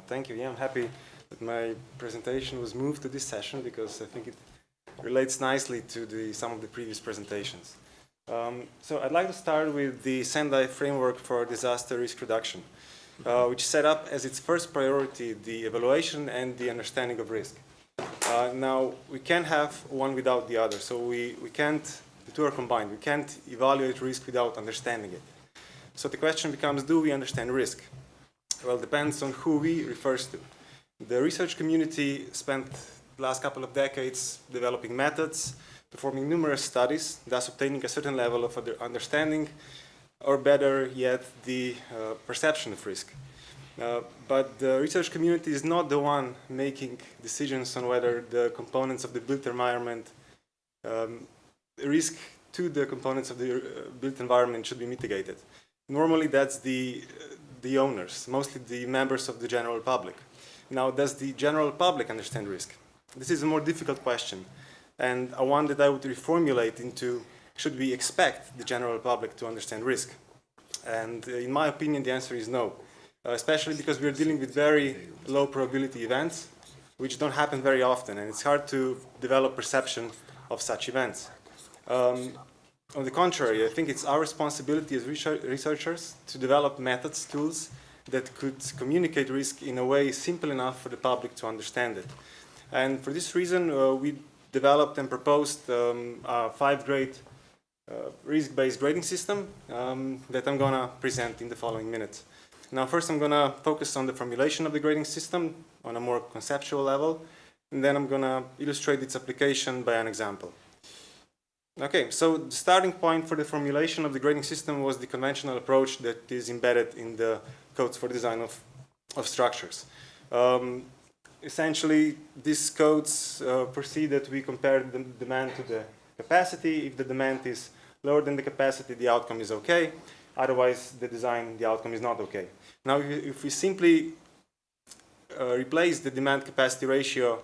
Thank you. Yeah, I'm happy that my presentation was moved to this session because I think it relates nicely to some of the previous presentations. So I'd like to start with the Sendai framework for disaster risk reduction, which set up as its first priority the evaluation and the understanding of risk. Now, we can't have one without the other, so we can't, the two are combined. We can't evaluate risk without understanding it. So the question becomes, do we understand risk? Well, it depends on who we refers to. The research community spent the last couple of decades developing methods, performing numerous studies, thus obtaining a certain level of understanding, or better yet, the perception of risk. But the research community is not the one making decisions on whether the components of the built environment, risk to the components of the built environment should be mitigated. Normally that's the owners, mostly the members of the general public. Now, does the general public understand risk? This is a more difficult question, and one that I would reformulate into, should we expect the general public to understand risk? And in my opinion, the answer is no, especially because we're dealing with very low probability events, which don't happen very often, and it's hard to develop perception of such events. On the contrary, I think it's our responsibility as researchers to develop methods, tools that could communicate risk in a way simple enough for the public to understand it. And for this reason, we developed and proposed a 5-grade risk-based grading system that I'm going to present in the following minutes. Now, first I'm going to focus on the formulation of the grading system on a more conceptual level, and then I'm going to illustrate its application by an example. Okay, so the starting point for the formulation of the grading system was the conventional approach that is embedded in the codes for design of structures. Essentially, these codes foresee that we compare the demand to the capacity. If the demand is lower than the capacity, the outcome is okay. Otherwise, the outcome is not okay. Now, if we simply replace the demand-capacity ratio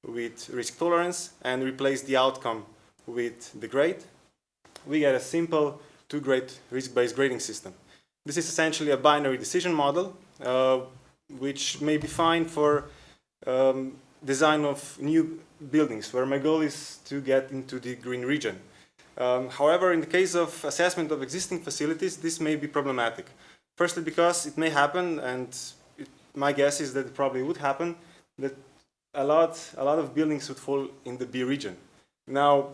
with risk tolerance and replace the outcome with the grade, we get a simple 2-grade risk-based grading system. This is essentially a binary decision model, which may be fine for design of new buildings, where my goal is to get into the green region. However, in the case of assessment of existing facilities, this may be problematic. Firstly, because it may happen, and my guess is that it probably would happen, that a lot of buildings would fall in the B region. Now,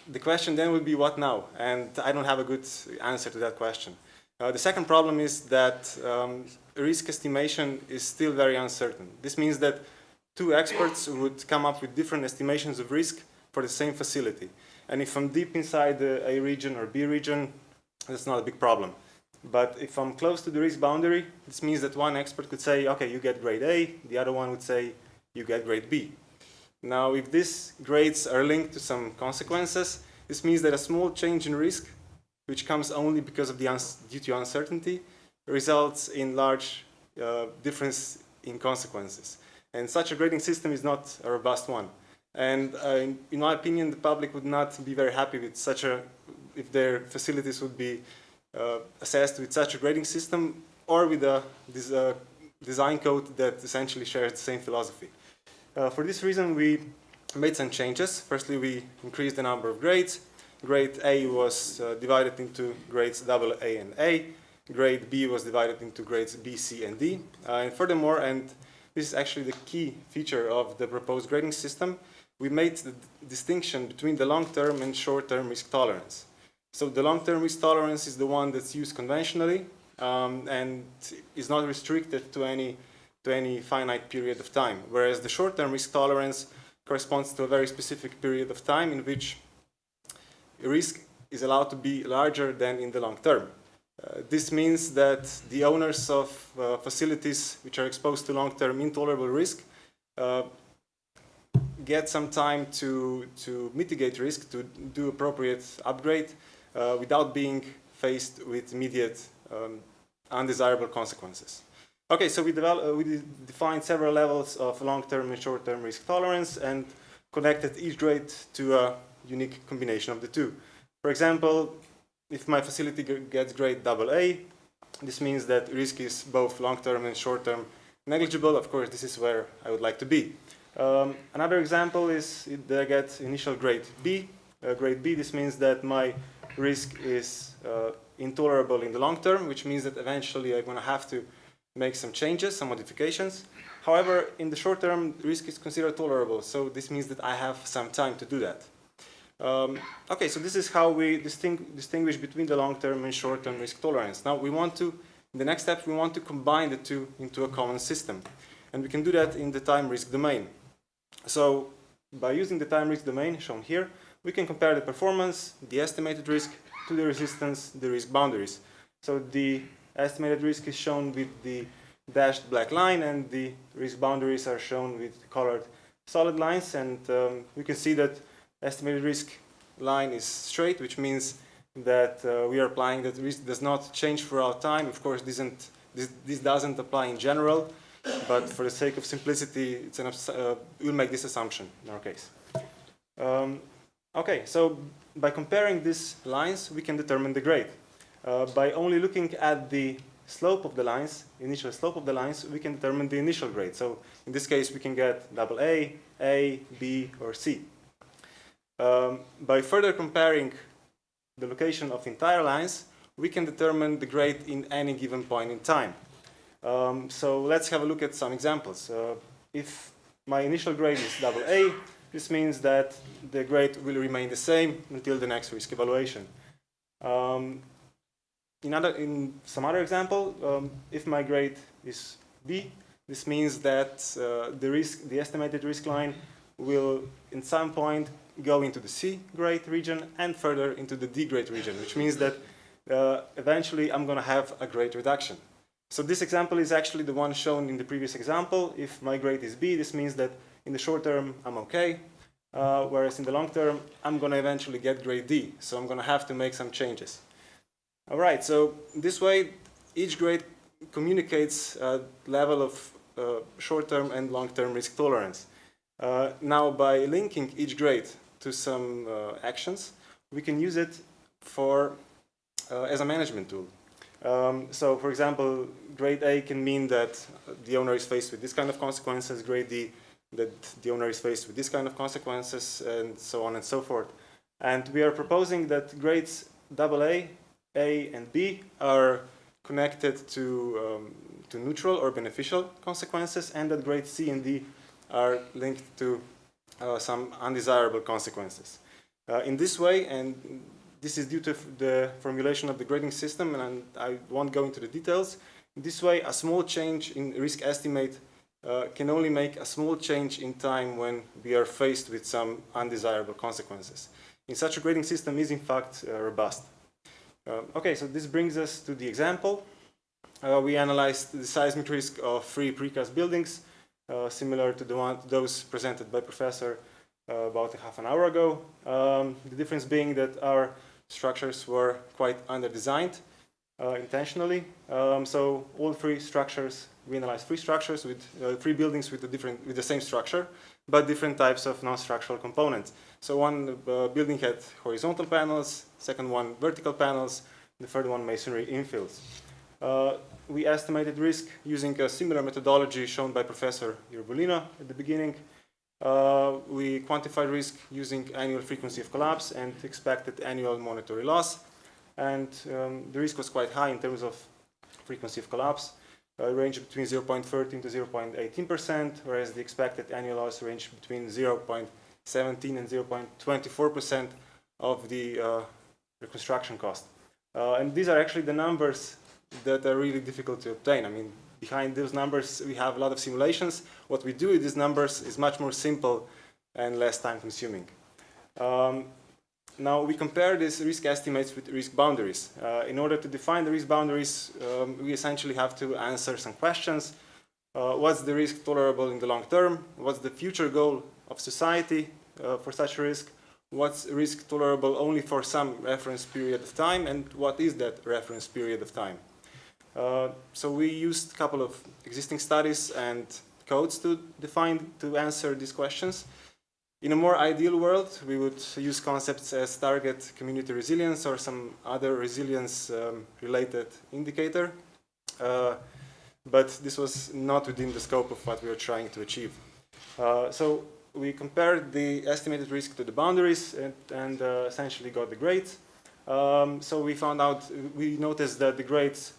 the question then would be, what now? And I don't have a good answer to that question. The second problem is that risk estimation is still very uncertain. This means that two experts would come up with different estimations of risk for the same facility. And if I'm deep inside the A region or B region, that's not a big problem. But if I'm close to the risk boundary, this means that one expert could say, okay, you get grade A, the other one would say, you get grade B. Now, if these grades are linked to some consequences, this means that a small change in risk, which comes only because of due to uncertainty, results in large difference in consequences. And such a grading system is not a robust one. And in my opinion, the public would not be very happy with if their facilities would be assessed with such a grading system or with this design code that essentially shares the same philosophy. For this reason, we made some changes. Firstly, we increased the number of grades. Grade A was divided into grades AA and A. Grade B was divided into grades B, C, and D. And furthermore, and this is actually the key feature of the proposed grading system, we made the distinction between the long-term and short-term risk tolerance. So the long-term risk tolerance is the one that's used conventionally and is not restricted to any finite period of time, whereas the short-term risk tolerance corresponds to a very specific period of time in which risk is allowed to be larger than in the long term. This means that the owners of facilities which are exposed to long-term intolerable risk get some time to mitigate risk, to do appropriate upgrade without being faced with immediate undesirable consequences. Okay, so we defined several levels of long-term and short-term risk tolerance and connected each grade to a unique combination of the two. For example, if my facility gets grade AA, this means that risk is both long-term and short-term negligible, of course, this is where I would like to be. Another example is that I get initial grade B. Grade B, this means that my risk is intolerable in the long term, which means that eventually I'm going to have to make some changes, some modifications. However, in the short term, risk is considered tolerable, so this means that I have some time to do that. Okay, so this is how we distinguish between the long-term and short-term risk tolerance. Now we want to, in the next step, we want to combine the two into a common system. And we can do that in the time risk domain. So by using the time risk domain shown here, we can compare the performance, the estimated risk, to the resistance, the risk boundaries. So the estimated risk is shown with the dashed black line, and the risk boundaries are shown with colored solid lines. And we can see that estimated risk line is straight, which means that we are applying that risk does not change throughout time. Of course, this doesn't apply in general, but for the sake of simplicity, we'll make this assumption in our case. Okay, so by comparing these lines, we can determine the grade. By only looking at the slope of the lines, initial slope of the lines, we can determine the initial grade. So in this case, we can get AA, A, B, or C. By further comparing the location of entire lines, we can determine the grade in any given point in time. So let's have a look at some examples. If my initial grade is AA, this means that the grade will remain the same until the next risk evaluation. In some other example, if my grade is B, this means that the estimated risk line will, in some point, go into the C grade region and further into the D grade region, which means that eventually I'm going to have a grade reduction. So this example is actually the one shown in the previous example. If my grade is B, this means that in the short term I'm okay, whereas in the long term I'm going to eventually get grade D, so I'm going to have to make some changes. All right, so this way each grade communicates a level of short-term and long-term risk tolerance. Now by linking each grade to some actions, we can use it for as a management tool. So for example, grade A can mean that the owner is faced with this kind of consequences, grade D that the owner is faced with this kind of consequences, and so on and so forth. And we are proposing that grades AA, A, and B are connected to neutral or beneficial consequences, and that grades C and D are linked to some undesirable consequences. In this way, and this is due to the formulation of the grading system, and I won't go into the details. In this way, a small change in risk estimate can only make a small change in time when we are faced with some undesirable consequences. In such a grading system is in fact robust. Okay, so this brings us to the example. We analyzed the seismic risk of 3 precast buildings, similar to those presented by Professor about half an hour ago. The difference being that our structures were quite under-designed intentionally. So all 3 structures, we analyzed 3 structures with 3 buildings with the same structure, but different types of non-structural components. So one building had horizontal panels, second one vertical panels, the third one masonry infills. We estimated risk using a similar methodology shown by Professor Ljubljana at the beginning. We quantified risk using annual frequency of collapse and expected annual monetary loss. And the risk was quite high in terms of frequency of collapse, ranged between 0.13 to 0.18%, whereas the expected annual loss ranged between 0.17 and 0.24% of the reconstruction cost. And these are actually the numbers that are really difficult to obtain. I mean, behind those numbers, we have a lot of simulations. What we do with these numbers is much more simple and less time-consuming. Now, we compare these risk estimates with risk boundaries. In order to define the risk boundaries, we essentially have to answer some questions. What's the risk tolerable in the long term? What's the future goal of society for such a risk? What's risk tolerable only for some reference period of time? And what is that reference period of time? So we used a couple of existing studies and codes to answer these questions. In a more ideal world, we would use concepts as target community resilience or some other resilience related indicator. but this was not within the scope of what we were trying to achieve. So we compared the estimated risk to the boundaries and essentially got the grades. So we noticed that the grades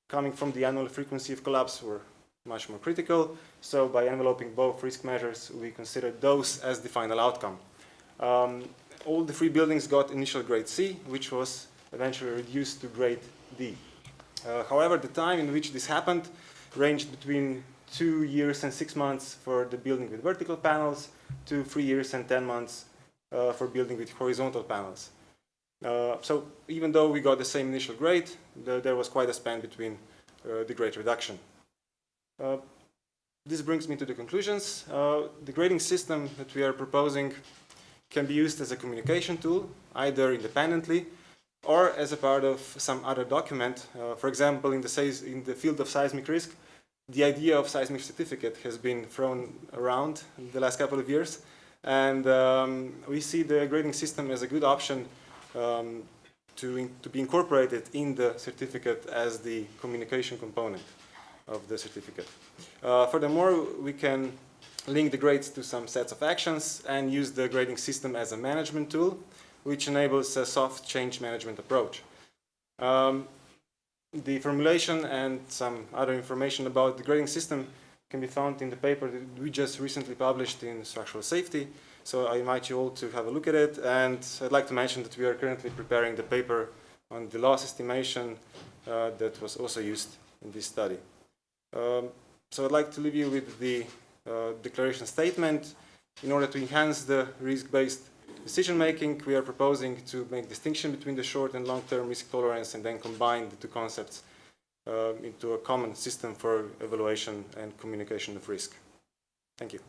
coming from the annual frequency of collapse were much more critical. So by enveloping both risk measures, we considered those as the final outcome. All the 3 buildings got initial grade C, which was eventually reduced to grade D. However, the time in which this happened ranged between 2 years and 6 months for the building with vertical panels to 3 years and 10 months for building with horizontal panels. So even though we got the same initial grade, there was quite a span between the grade reduction. This brings me to the conclusions. The grading system that we are proposing can be used as a communication tool, either independently or as a part of some other document. For example, in the field of seismic risk, the idea of seismic certificate has been thrown around in the last couple of years, and we see the grading system as a good option to be incorporated in the certificate as the communication component of the certificate. Furthermore, we can link the grades to some sets of actions and use the grading system as a management tool, which enables a soft change management approach. The formulation and some other information about the grading system can be found in the paper that we just recently published in Structural Safety. So I invite you all to have a look at it. And I'd like to mention that we are currently preparing the paper on the loss estimation that was also used in this study. So I'd like to leave you with the declaration statement. In order to enhance the risk-based decision-making, we are proposing to make distinction between the short and long-term risk tolerance and then combine the 2 concepts into a common system for evaluation and communication of risk. Thank you.